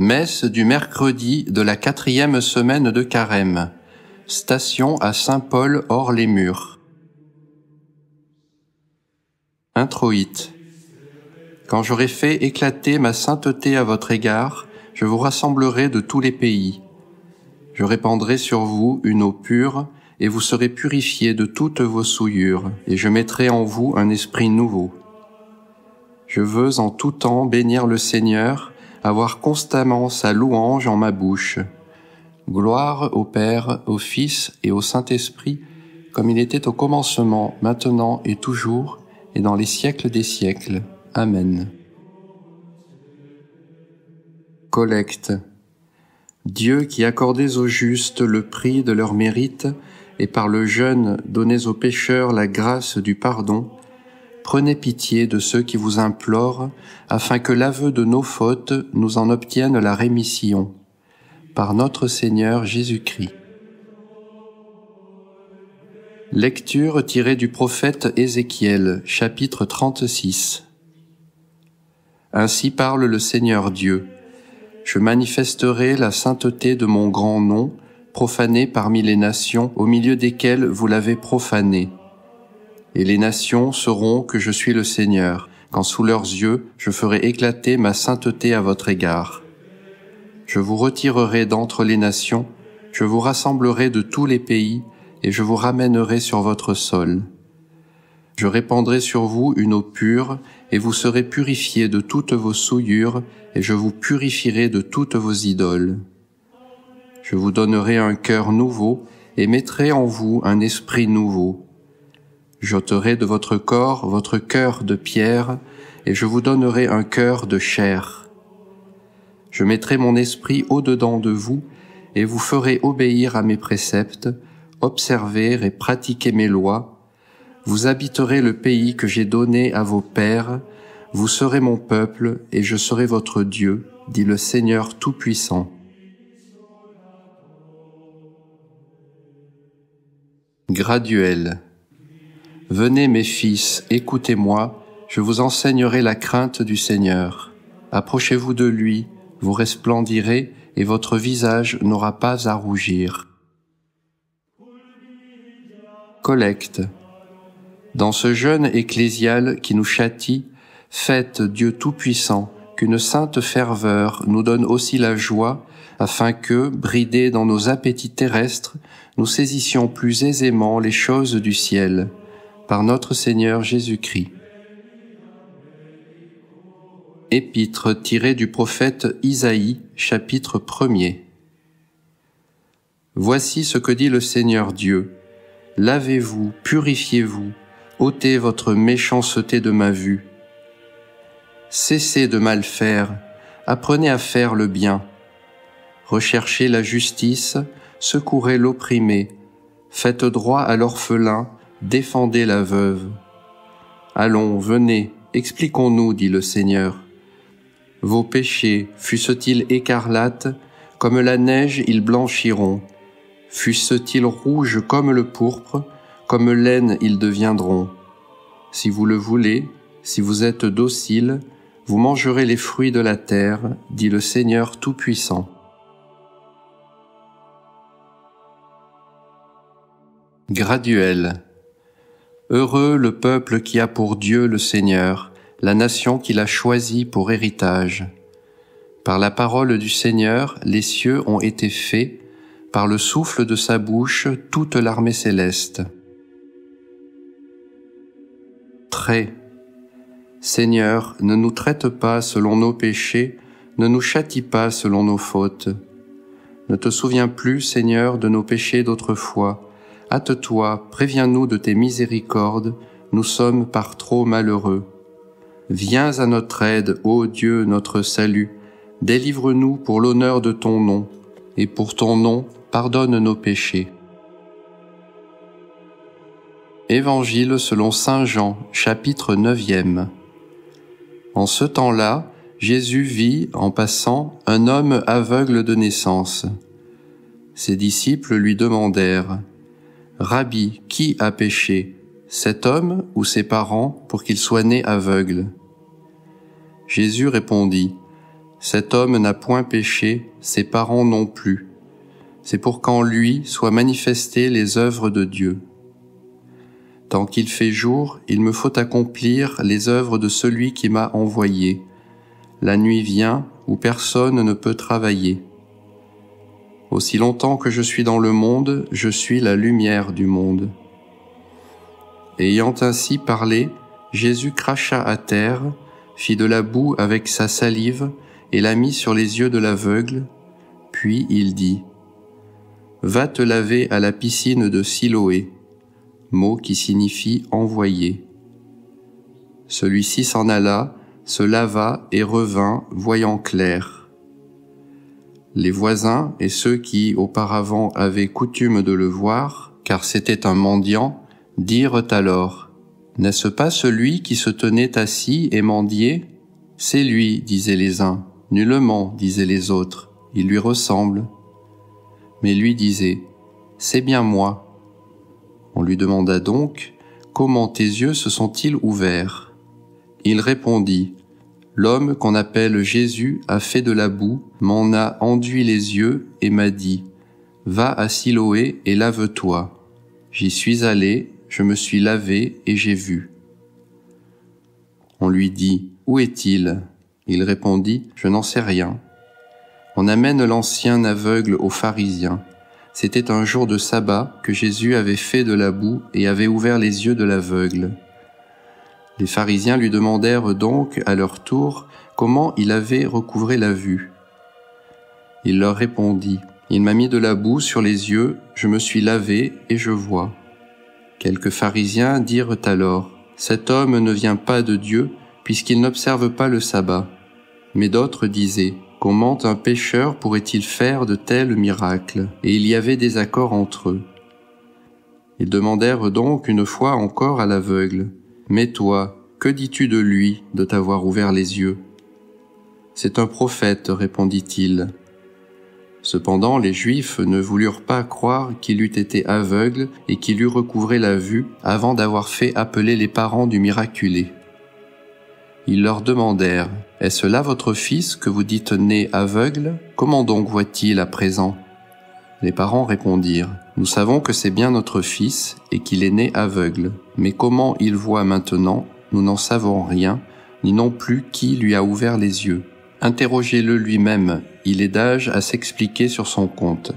Messe du mercredi de la 4e semaine de Carême. Station à Saint-Paul hors les murs. Introïte. Quand j'aurai fait éclater ma sainteté à votre égard, je vous rassemblerai de tous les pays. Je répandrai sur vous une eau pure, et vous serez purifiés de toutes vos souillures, et je mettrai en vous un esprit nouveau. Je veux en tout temps bénir le Seigneur, avoir constamment sa louange en ma bouche. Gloire au Père, au Fils et au Saint-Esprit, comme il était au commencement, maintenant et toujours, et dans les siècles des siècles. Amen. Collecte. Dieu qui accordez aux justes le prix de leur mérite, et par le jeûne donnez aux pécheurs la grâce du pardon, prenez pitié de ceux qui vous implorent, afin que l'aveu de nos fautes nous en obtienne la rémission. Par notre Seigneur Jésus-Christ. Lecture tirée du prophète Ézéchiel, chapitre 36. Ainsi parle le Seigneur Dieu. Je manifesterai la sainteté de mon grand nom, profané parmi les nations, au milieu desquelles vous l'avez profané. Et les nations sauront que je suis le Seigneur, quand sous leurs yeux je ferai éclater ma sainteté à votre égard. Je vous retirerai d'entre les nations, je vous rassemblerai de tous les pays, et je vous ramènerai sur votre sol. Je répandrai sur vous une eau pure, et vous serez purifiés de toutes vos souillures, et je vous purifierai de toutes vos idoles. Je vous donnerai un cœur nouveau, et mettrai en vous un esprit nouveau. J'ôterai de votre corps votre cœur de pierre, et je vous donnerai un cœur de chair. Je mettrai mon esprit au-dedans de vous, et vous ferez obéir à mes préceptes, observer et pratiquer mes lois. Vous habiterez le pays que j'ai donné à vos pères, vous serez mon peuple, et je serai votre Dieu, dit le Seigneur Tout-Puissant. Graduel. Venez mes fils, écoutez-moi, je vous enseignerai la crainte du Seigneur. Approchez-vous de lui, vous resplendirez, et votre visage n'aura pas à rougir. Collecte. Dans ce jeûne ecclésial qui nous châtie, faites Dieu Tout-Puissant, qu'une sainte ferveur nous donne aussi la joie, afin que, bridés dans nos appétits terrestres, nous saisissions plus aisément les choses du ciel. Par notre Seigneur Jésus-Christ. Épître tirée du prophète Isaïe, chapitre 1er. Voici ce que dit le Seigneur Dieu. Lavez-vous, purifiez-vous, ôtez votre méchanceté de ma vue. Cessez de mal faire, apprenez à faire le bien. Recherchez la justice, secourez l'opprimé, faites droit à l'orphelin, défendez la veuve. Allons, venez, expliquons-nous, dit le Seigneur. Vos péchés, fussent-ils écarlates, comme la neige ils blanchiront. Fussent-ils rouges comme le pourpre, comme laine ils deviendront. Si vous le voulez, si vous êtes dociles, vous mangerez les fruits de la terre, dit le Seigneur Tout-Puissant. Graduel. Heureux le peuple qui a pour Dieu le Seigneur, la nation qu'il a choisie pour héritage. Par la parole du Seigneur, les cieux ont été faits, par le souffle de sa bouche, toute l'armée céleste. Trait. Seigneur, ne nous traite pas selon nos péchés, ne nous châtie pas selon nos fautes. Ne te souviens plus, Seigneur, de nos péchés d'autrefois. Hâte-toi, préviens-nous de tes miséricordes, nous sommes par trop malheureux. Viens à notre aide, ô Dieu, notre salut, délivre-nous pour l'honneur de ton nom, et pour ton nom, pardonne nos péchés. Évangile selon saint Jean, chapitre 9e. En ce temps-là, Jésus vit, en passant, un homme aveugle de naissance. Ses disciples lui demandèrent: Rabbi, qui a péché, cet homme ou ses parents, pour qu'il soit né aveugle? Jésus répondit: Cet homme n'a point péché, ses parents non plus. C'est pour qu'en lui soient manifestées les œuvres de Dieu. Tant qu'il fait jour, il me faut accomplir les œuvres de celui qui m'a envoyé. La nuit vient où personne ne peut travailler. Aussi longtemps que je suis dans le monde, je suis la lumière du monde. » Ayant ainsi parlé, Jésus cracha à terre, fit de la boue avec sa salive et la mit sur les yeux de l'aveugle, puis il dit « Va te laver à la piscine de Siloé », mot qui signifie « envoyé ». Celui-ci s'en alla, se lava et revint, voyant clair. Les voisins et ceux qui auparavant avaient coutume de le voir, car c'était un mendiant, dirent alors « N'est-ce pas celui qui se tenait assis et mendiait ? » « C'est lui, disaient les uns. « Nullement, disaient les autres. Il lui ressemble. » Mais lui disait « C'est bien moi. » On lui demanda donc « Comment tes yeux se sont-ils ouverts ?» Il répondit « L'homme qu'on appelle Jésus a fait de la boue, m'en a enduit les yeux et m'a dit « Va à Siloé et lave-toi. » J'y suis allé, je me suis lavé et j'ai vu. On lui dit « Où est-il » Il répondit « Je n'en sais rien. » On amène l'ancien aveugle aux pharisiens. C'était un jour de sabbat que Jésus avait fait de la boue et avait ouvert les yeux de l'aveugle. Les pharisiens lui demandèrent donc à leur tour comment il avait recouvré la vue. Il leur répondit « Il m'a mis de la boue sur les yeux, je me suis lavé et je vois. » Quelques pharisiens dirent alors « Cet homme ne vient pas de Dieu, puisqu'il n'observe pas le sabbat. » Mais d'autres disaient « Comment un pécheur pourrait-il faire de tels miracles ?» Et il y avait des accords entre eux. Ils demandèrent donc une fois encore à l'aveugle « Mais toi, que dis-tu de lui, de t'avoir ouvert les yeux ?» « C'est un prophète, répondit-il. » Cependant, les Juifs ne voulurent pas croire qu'il eût été aveugle et qu'il eût recouvré la vue avant d'avoir fait appeler les parents du miraculé. Ils leur demandèrent « Est-ce là votre fils que vous dites né aveugle? Comment donc voit-il à présent ?» Les parents répondirent « Nous savons que c'est bien notre fils et qu'il est né aveugle. Mais comment il voit maintenant, nous n'en savons rien, ni non plus qui lui a ouvert les yeux. Interrogez-le lui-même, il est d'âge à s'expliquer sur son compte. »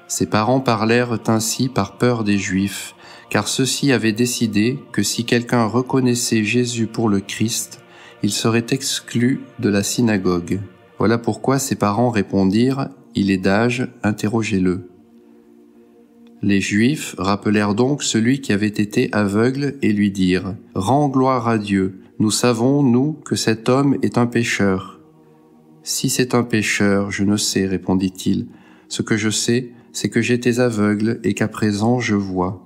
Ses parents parlèrent ainsi par peur des Juifs, car ceux-ci avaient décidé que si quelqu'un reconnaissait Jésus pour le Christ, il serait exclu de la synagogue. Voilà pourquoi ses parents répondirent « Il est d'âge, interrogez-le. » Les Juifs rappelèrent donc celui qui avait été aveugle et lui dirent « Rends gloire à Dieu, nous savons, nous, que cet homme est un pécheur. » « Si c'est un pécheur, je ne sais, répondit-il. Ce que je sais, c'est que j'étais aveugle et qu'à présent je vois. »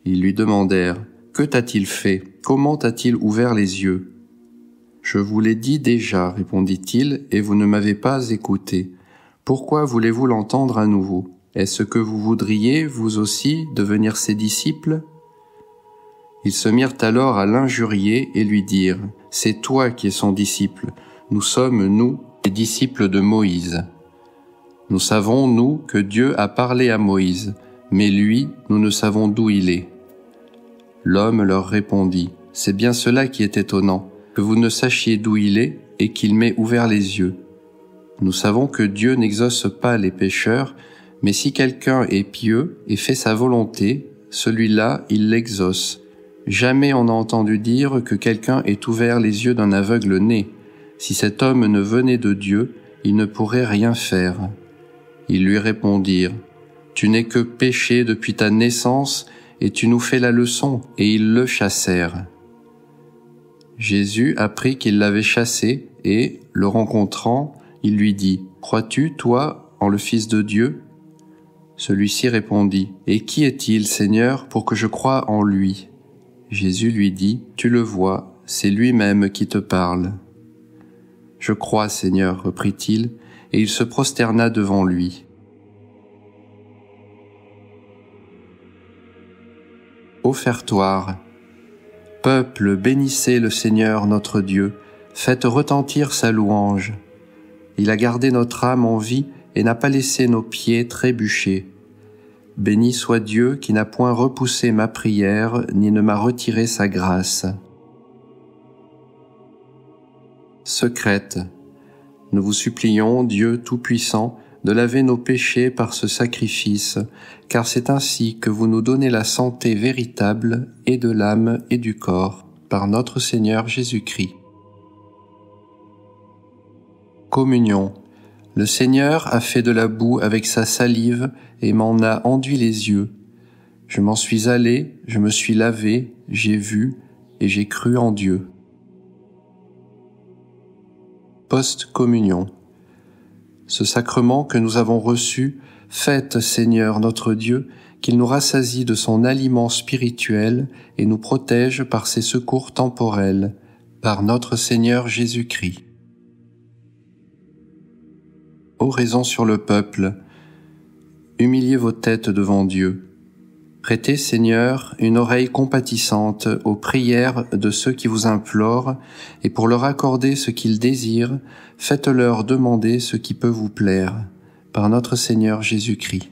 Ils lui demandèrent « Que t'a-t-il fait? Comment t'a-t-il ouvert les yeux ?» « Je vous l'ai dit déjà, répondit-il, et vous ne m'avez pas écouté. Pourquoi voulez-vous l'entendre à nouveau? Est-ce que vous voudriez, vous aussi, devenir ses disciples? » Ils se mirent alors à l'injurier et lui dirent « C'est toi qui es son disciple. Nous sommes, nous, les disciples de Moïse. Nous savons, nous, que Dieu a parlé à Moïse, mais lui, nous ne savons d'où il est. » L'homme leur répondit « C'est bien cela qui est étonnant, que vous ne sachiez d'où il est et qu'il m'ait ouvert les yeux. Nous savons que Dieu n'exauce pas les pécheurs, mais si quelqu'un est pieux et fait sa volonté, celui-là, il l'exauce. Jamais on n'a entendu dire que quelqu'un ait ouvert les yeux d'un aveugle né. Si cet homme ne venait de Dieu, il ne pourrait rien faire. » Ils lui répondirent « Tu n'es que péché depuis ta naissance, et tu nous fais la leçon. » Et ils le chassèrent. Jésus apprit qu'ils l'avaient chassé, et, le rencontrant, il lui dit « Crois-tu, toi, en le Fils de Dieu ?» Celui-ci répondit « Et qui est-il, Seigneur, pour que je croie en lui ?» Jésus lui dit « Tu le vois, c'est lui-même qui te parle. » « Je crois, Seigneur, reprit-il, et il se prosterna devant lui. Offertoire. Peuple, bénissez le Seigneur notre Dieu, Faites retentir sa louange. Il a gardé notre âme en vie et n'a pas laissé nos pieds trébucher. Béni soit Dieu qui n'a point repoussé ma prière ni ne m'a retiré sa grâce. Secrète. Nous vous supplions, Dieu Tout-Puissant, de laver nos péchés par ce sacrifice, car c'est ainsi que vous nous donnez la santé véritable et de l'âme et du corps, par notre Seigneur Jésus-Christ. Communion. Le Seigneur a fait de la boue avec sa salive et m'en a enduit les yeux. Je m'en suis allé, je me suis lavé, j'ai vu et j'ai cru en Dieu. Post-communion. Ce sacrement que nous avons reçu, faites, Seigneur notre Dieu, qu'il nous rassasie de son aliment spirituel et nous protège par ses secours temporels, par notre Seigneur Jésus-Christ. Oraison sur le peuple. Humiliez vos têtes devant Dieu. Prêtez, Seigneur, une oreille compatissante aux prières de ceux qui vous implorent, et pour leur accorder ce qu'ils désirent, faites-leur demander ce qui peut vous plaire, par notre Seigneur Jésus-Christ.